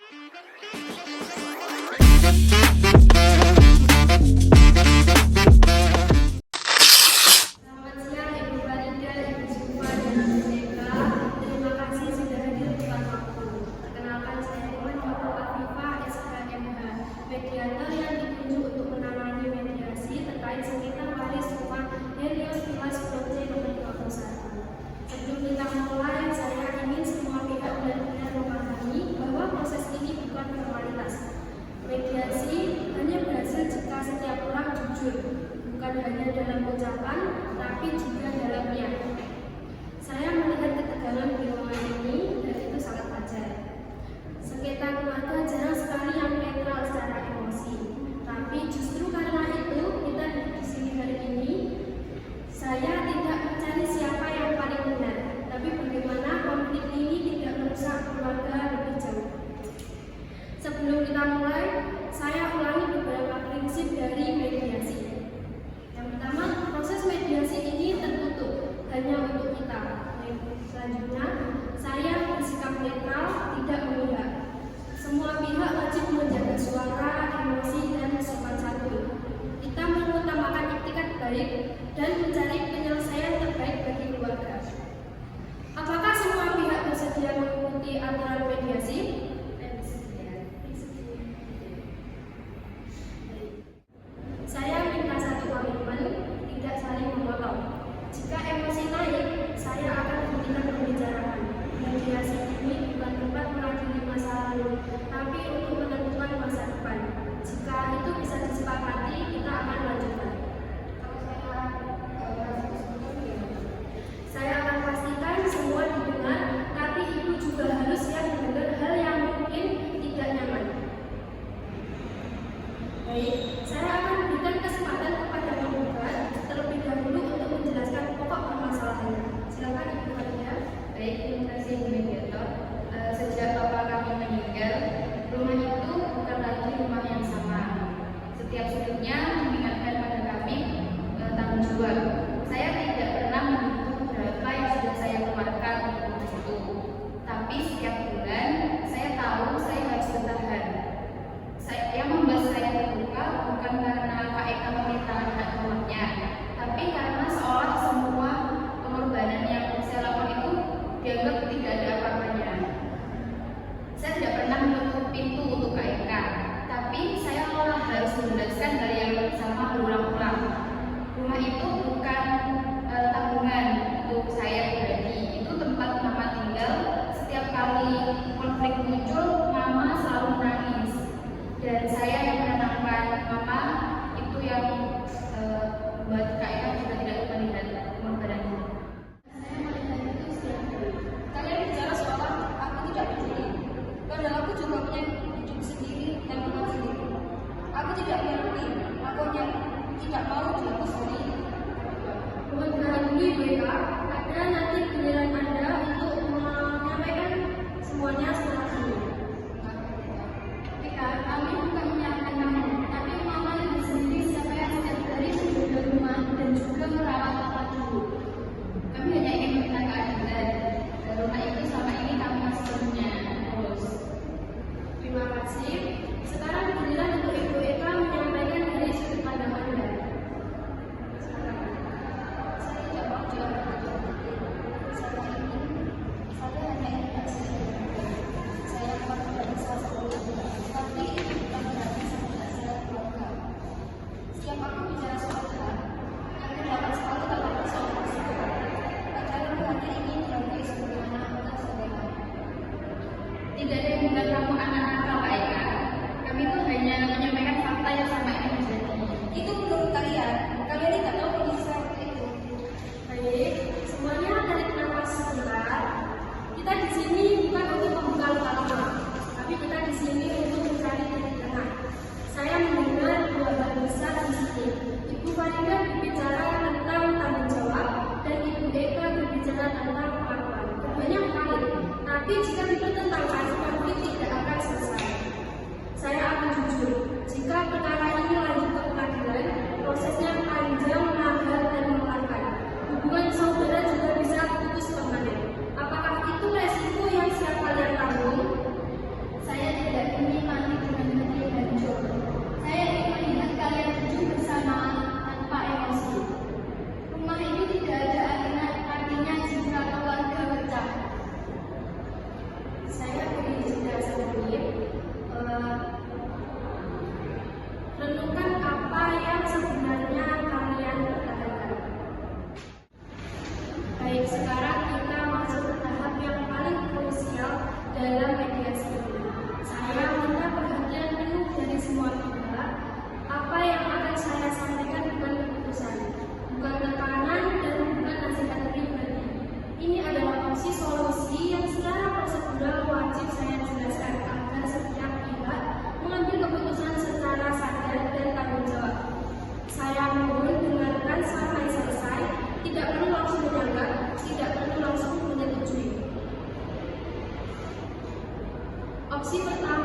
Mediator yang ditunjuk untuk menangani mediasi terkait sengketa waris rumah Helios Villas Blok C nomor 21. Sebelum kita mulai, saya ingin semua pihak benar-benar memahami bahwa proses ini bukan formalitas. Mediasi hanya berhasil jika setiap orang jujur, bukan hanya dalam ucapan, tapi juga dalam niat. Saya melihat ketegangan di ruangan ini, dan itu sangat wajar. Sengketa keluarga jarang sekali yang netral secara emosi, tapi justru karena itu kita di sini hari ini. Saya tidak mencari siapa yang paling benar, tapi bagaimana konflik ini tidak merusak keluarga lebih jauh. Sebelum kita mulai, saya ulangi beberapa prinsip dari mediasi. Yang pertama, proses mediasi ini tertutup hanya untuk kita. Selanjutnya, saya bersikap netral, tidak memihak. Semua pihak wajib menjaga suara, emosi, dan sopan santun. Kita mengutamakan itikat baik dan mencari penyelesaian terbaik bagi keluarga. Apakah semua pihak bersedia mengikuti aturan mediasi? Saya minta satu komitmen, tidak saling memotong. Jika emosi naik, saya akan hentikan pembicaraan. Mediasi ini bukan tempat mengadili masa lalu, tapi untuk menentukan masa depan. Jika itu bisa disepakati, kita akan lanjutkan. Saya akan pastikan semua didengar, tapi ibu juga harus siap mendengar hal yang mungkin tidak nyaman. Baik, saya akan berikan kesempatan kepada penggugat terlebih dahulu untuk menjelaskan pokok permasalahannya. Silakan Ibu Fatia. Baik, terima kasih Bu Mediator. Sejak bapak kami meninggal, rumah itu bukan lagi rumah yang sama. Setiap sudutnya mengingatkan pada kami tanggung jawab. Saya tidak pernah menghitung berapa yang sudah saya keluarkan untuk rumah itu. Tapi setiap bulan saya tahu saya harus bertahan. Yang membuat saya terluka bukan karena Kak Eka meminta hak rumahnya, tapi karena seolah semua pengorbanan yang saya lakukan itu dianggap tidak ada apa-apanya. Saya tidak pernah menutup pintu untuk Kak Eka, tapi saya malah harus menjelaskan dari yang sama berulang-ulang. Rumah itu bukan tabungan untuk saya pribadi, itu tempat mama tinggal. Setiap kali konflik muncul, mama selalu menangis, dan saya yang menenangkan mama. Itu yang buat Kak Eka juga tidak melihat pengorbanannya. Kalian bicara seolah aku tidak peduli, padahal aku juga punya hidup sendiri dan rumah sendiri. Aku tidak mengerti, aku hanya tidak mau dihapuskan. Mohon bertahan dulu Ibu Eka, ada nanti giliran Anda untuk menyampaikan semuanya setelah ini. Eka, kami bukan menyalahkan kamu, tapi mama lebih sendiri siapa yang setiap hari sibuk di rumah dan juga merawat papa dulu. Kami hanya ingin meminta keadilan. Rumah itu selama ini kami masih punya terus. Terima kasih. Sekarang giliran untuk Ibu Eka menyampaikan dari sudut pandang Anda. Saya tidak mau jawab.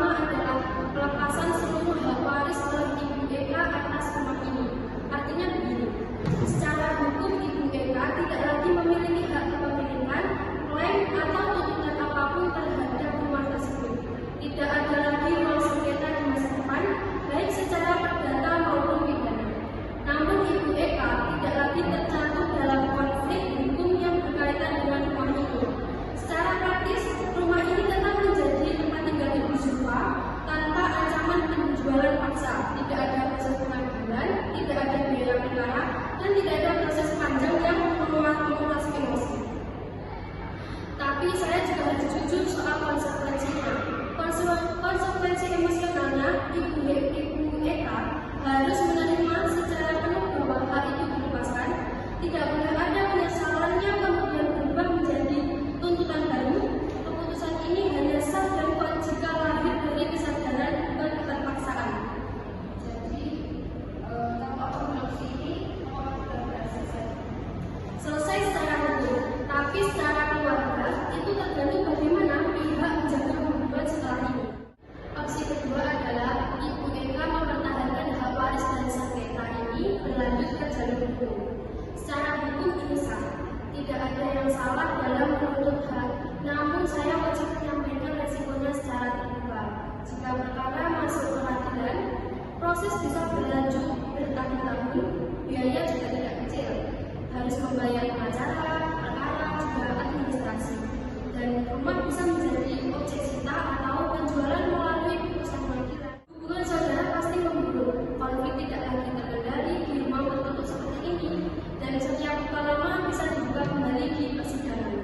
pertama adalah pelepasan seluruh hak waris oleh Ibu Eka atas rumah ini. Artinya begini, secara hukum Ibu Eka tidak lagi memiliki hak kepemilikan, klaim atau tuntutan apapun terhadap rumah tersebut. Tidak ada lagi ruang sengketa di masa depan, baik secara perdata maupun pidana. Namun Ibu Eka tidak lagi tercampur dalam konflik hukum yang berkaitan dengan rumah itu. Secara praktis, rumah ini tetap menjadi tempat tinggal Ibu Zulfa tanpa ancaman penjualan paksa. Tidak ada proses pengadilan, tidak ada biaya perkara, dan tidak ada proses panjang yang menguras emosi. Tapi saya juga harus jujur soal konsekuensinya. Konsekuensi emosionalnya, Ibu Eka harus menerima secara penuh bahwa hak itu dilepaskan. Tidak boleh ada penyesalan yang kemudian berubah menjadi tuntutan baru. Keputusan ini hanya sah dan kuat jika lahir dari kesadaran bukan keterpaksaan. Jadi, tanpa opsi ini, selesai secara hukum, tapi secara keluarga itu tergantung bagaimana pihak menjaga hubungan setelah ini. Opsi kedua adalah Ibu Eka mempertahankan hak waris dan sengketa ini berlanjut ke jalur hukum. Secara hukum ini sah, tidak ada yang salah dalam menuntut hak. Namun saya wajib menyampaikan resikonya secara terbuka. Jika perkara masuk ke pengadilan, proses bisa berlanjut bertahun-tahun, biaya juga tidak kecil. Harus membayar pengacara, perkara, juga administrasi. Dan rumah bisa menjadi objek sita atau penjualan melalui putusan pengadilan. Hubungan saudara pasti memburuk, konflik tidak lagi terkendali di rumah tertutup seperti ini, dan setiap luka lama bisa dibuka kembali di persidangan.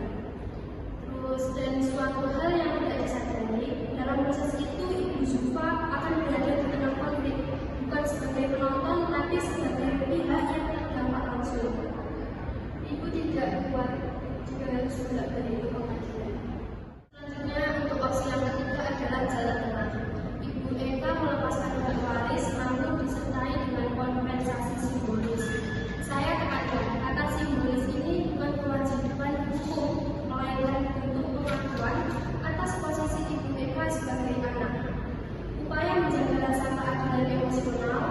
Dan suatu hal yang tidak disadari, dalam proses itu Ibu Zulfa akan berada di tengah konflik, bukan sebagai penonton, tapi sebagai pihak yang terdampak langsung. Ibu tidak kuat jika harus bolak-balik ke pengadilan. Selanjutnya, untuk opsi yang ketiga adalah jalan tengah. Ibu Eka melepaskan hak waris namun disertai dengan kompensasi simbolis. Saya tekankan, kata simbolis ini bukan kewajiban hukum, melainkan bentuk pengakuan atas posisi Ibu Eka sebagai anak. Upaya menjaga rasa keadilan emosional,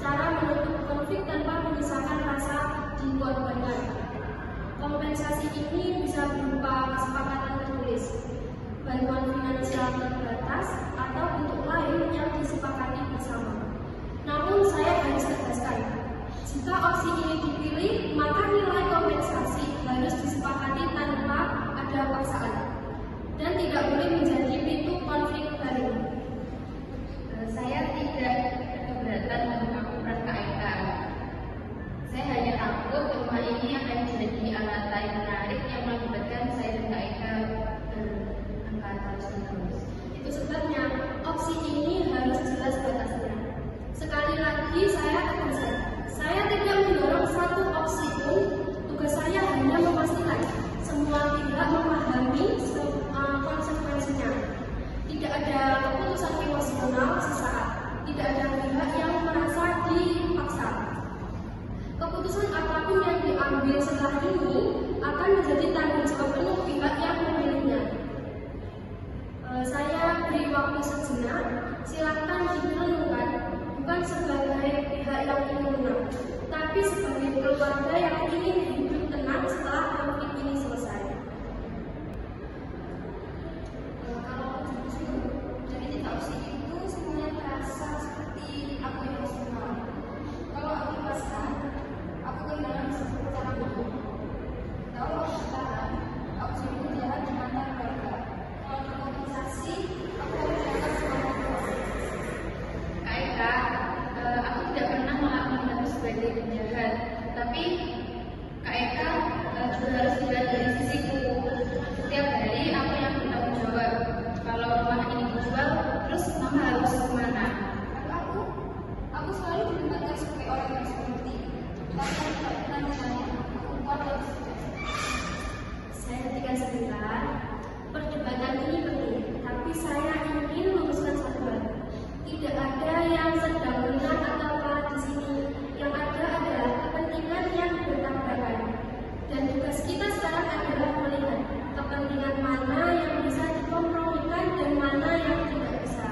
cara menutup konflik tanpa menyisakan rasa dikorbankan. Kompensasi ini bisa berupa kesepakatan tertulis, bantuan finansial terbatas, atau bentuk lain yang disepakati bersama. Namun saya harus tegaskan, jika opsi ini dipilih, maka nilai kompensasi harus disepakati tanpa ada paksaan dan tidak boleh menjadi pintu konflik baru. Saya tidak keberatan mengaku peran Kak Eka. Saya hanya takut rumah ini akan jadi alat lain menarik yang mengakibatkan saya dan Kak Eka berangkat terus-menerus. Itu sebabnya opsi ini harus jelas batasnya. Sekali lagi saya tegaskan, saya tidak mendorong satu opsi pun. Tugas saya hanya memastikan semua pihak memahami konsekuensinya. Tidak ada keputusan emosional sesaat, tidak ada pihak yang merasa dipaksa. Keputusan apapun yang diambil setelah ini akan menjadi tanggung jawab penuh pihak yang memilihnya. Saya beri waktu sejenak, silakan direnungkan, bukan sebagai pihak yang ingin menang, tapi sebagai keluarga yang ingin hidup tenang setelah konflik ini selesai. Kalau dari tiga opsi itu semuanya terasa seperti aku emosional. Kalau aku lepaskan, aku kehilangan secara hukum. Kalau aku sekarang, aku jadi berjalan di mana keluarga. Kalau terkompensasi, aku harus datang sebagai proses. Kak Eka, aku tidak pernah menganggap sebagai penjahat, tapi Kak Eka juga harus dilihat dari sisiku. Setiap hari aku yang bertanggung jawab. Kalau rumah ini dijual, terus mama harus kemana? Aku selalu ditempatkan sebagai orang yang seperti, tapi aku tidak pernah ditanya, aku kuat dan sukses. Saya hentikan sebentar. Perdebatan ini penting, tapi saya ingin memutuskan satu hal. Tidak ada yang sedang benar atau salah di sini. Yang ada adalah kepentingan yang bertabrakan. Dan tugas kita sekarang adalah melihat kepentingan mana yang bisa dikompromikan dan mana yang tidak bisa.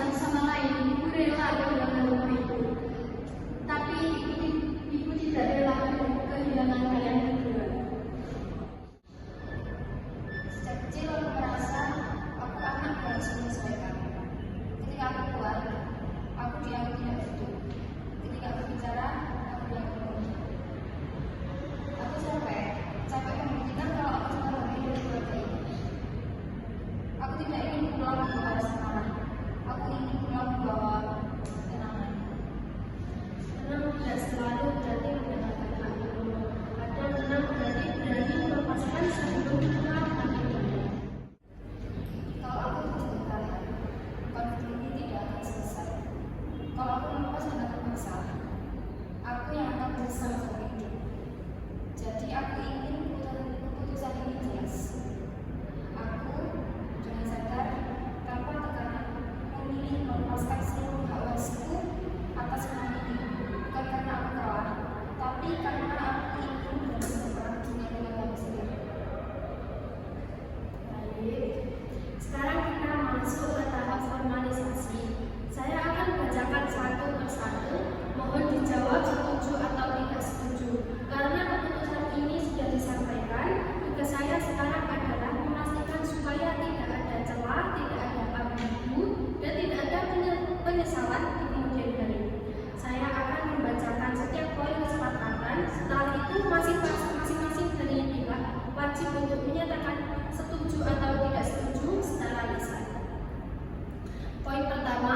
satu sama lain, ibu rela kehilangan rumah itu. Tapi ibu tidak rela kehilangan kalian berdua. Sejak kecil aku merasa aku anak yang harus menyesuaikan. Ketika aku keluar, aku dianggap tidak hidup. Ketika berbicara, aku dianggap bodoh. Aku capek membuktikan kalau aku sudah lebih dari keluarga ini. Aku tidak ingin pulang membawa rasa marah. Aku ingin pulang membawa kenangan. Tenang tidak selalu berarti mendapatkan hatimu. Kadang tenang berarti berani melepaskan sebelum kita menikmati. Kalau aku terus bertahan, konflik ini tidak akan selesai. Kalau aku melepas dan akan masalah, aku yang akan menyesal seumur hidup. Jadi aku ingin keputusan ini jelas. Aku dengan sadar tanpa tekanan memilih melepaskan seluruh hak warisku atas rumah ini, bukan karena aku kalah, tapi karena aku ingin bersepakat dunia dengan kami sendiri. Baik, sekarang kita masuk ke tahap formalisasi. Saya akan bacakan satu persatu. Mohon dijawab setuju atau tidak setuju. Karena keputusan ini sudah disampaikan, tugas saya sekarang adalah memastikan supaya tidak ada celah, tidak ada ambigu, dan tidak ada penyesalan di kemudian hari. Saya akan membacakan setiap poin kesepakatan. Setelah itu masing-masing dari pihak wajib untuk menyatakan setuju atau tidak setuju secara lisan. Poin pertama,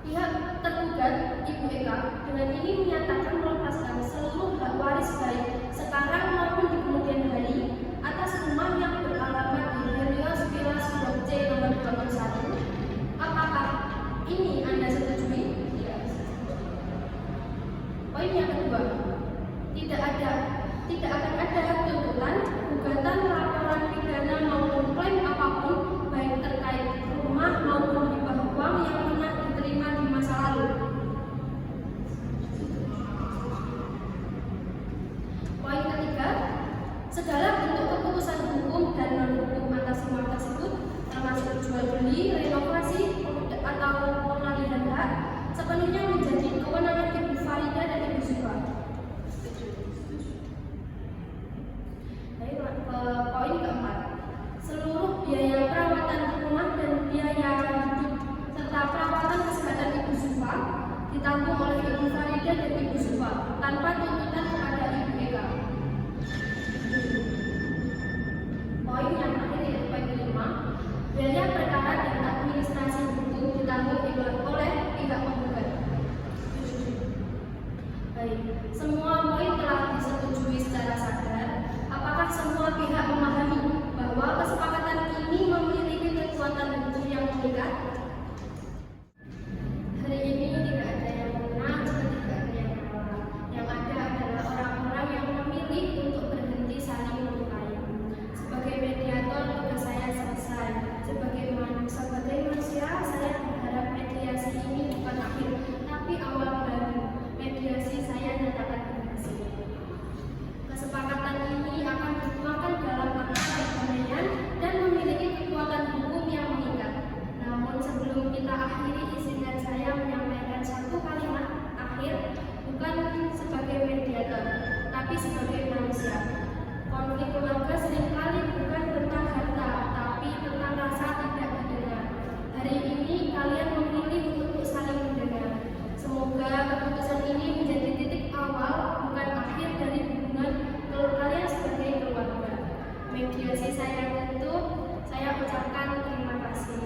pihak tergugat Ibu Eka dengan ini menyatakan melepaskan seluruh hak waris baik sekarang maupun di kemudian hari atas rumah yang beralamat di Helios Villas Blok C nomor 21. Apakah ini Anda setujui? Tidak. Poin yang kedua, tidak akan ada tuntutan, gugatan, laporan pidana maupun klaim apapun baik terkait rumah maupun hibah uang yang pernah diterima di masa lalu. Poin ketiga, segala bentuk keputusan hukum dan non-hukum atas rumah tersebut termasuk jual beli, renovasi, atau pengalihan hak sepenuhnya menjadi kewenangan Ibu Farida dan Ibu Zuhra. Baik, poin keempat, seluruh biaya perawatan rumah dan biaya hidup serta perawatan kesehatan Ibu Zuhra ditanggung oleh Ibu Farida dan Ibu Zuhra tanpa tuntutan kepada Ibu Eka. Poin yang terakhir yaitu poin kelima, biaya perkara dan administrasi hukum ditanggung oleh pihak penggugat. Baik, semua poin telah disetujui secara sadar. Apakah semua pihak memahami bahwa kesepakatan ini memiliki kekuatan hukum yang mengikat? Hari ini tidak ada yang menang, juga tidak ada yang kalah. Yang ada adalah orang-orang yang memilih untuk berhenti saling melukai. Sebagai mediator, tugas saya selesai. Sebagai manusia, saya berharap mediasi ini bukan akhir, tapi awal baru. Mediasi saya nyatakan berhasil. Kesepakatan ini akan dituangkan dalam akta perdamaian dan memiliki kekuatan hukum yang mengikat. Namun sebelum kita akhiri, izinkan saya menyampaikan satu kalimat akhir, bukan sebagai mediator, tapi sebagai manusia. Konflik keluarga seringkali bukan tentang harta, tapi tentang rasa tidak didengar. Hari ini kalian memilih untuk saling mendengar. Semoga keputusan ini menjadi titik awal, bukan akhir dari hubungan kalian sebagai keluarga. Mediasi saya tutup, saya ucapkan terima kasih.